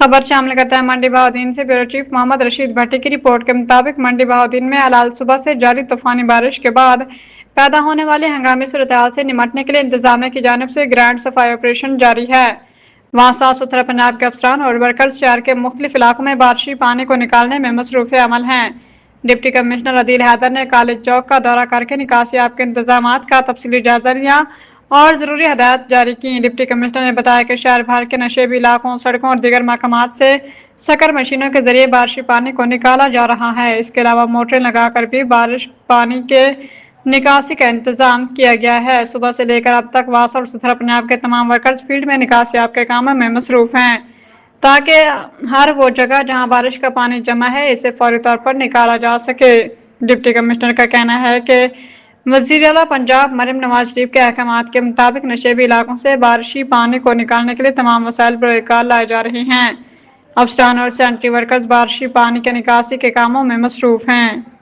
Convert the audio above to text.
खबर शामिल करता है मंडी बहाउद्दीन से। ब्यूरो चीफ मोहम्मद रशीद भट्टी की रिपोर्ट के मुताबिक मंडी बहाउद्दीन में अलाल सुबह से जारी तूफानी बारिश के बाद पैदा होने वाली हंगामी सूरत-ए-हाल से निपटने के लिए इंतजामिया की जानिब से ग्रैंड सफाई ऑपरेशन जारी है। वहाँ साफ सुथरा पंजाब के अफसरान और वर्कर्स शहर के मुख्तलिफ इलाकों में बारिशी पानी को निकालने में मसरूफ अमल हैं। डिप्टी कमिश्नर अदील हैदर ने कॉलेज चौक का दौरा करके निकासियाब के इंतजाम का तफसीली जायजा लिया और जरूरी हदायत जारी की। डिप्टी कमिश्नर ने बताया कि शहर भर के नशेबी इलाकों, सड़कों और दीगर मकामात से सकर मशीनों के जरिए बारिशी पानी को निकाला जा रहा है। इसके अलावा मोटरें लगाकर भी बारिश पानी के निकासी का इंतजाम किया गया है। सुबह से लेकर अब तक वासा और सुथरा पंजाब के तमाम वर्कर्स फील्ड में निकासियाब के कामों में मसरूफ हैं ताकि हर वो जगह जहां बारिश का पानी जमा है इसे फौरी तौर पर निकाला जा सके। डिप्टी कमिश्नर का कहना है कि वज़ीर-ए-आला पंजाब मरियम नवाज शरीफ के अहकामात के मुताबिक नशेबी इलाकों से बारिशी पानी को निकालने के लिए तमाम वसाइल बरोकार लाए जा रहे हैं। अफसरान और सैनिटरी वर्कर्स बारिशी पानी के निकासी के कामों में मसरूफ हैं।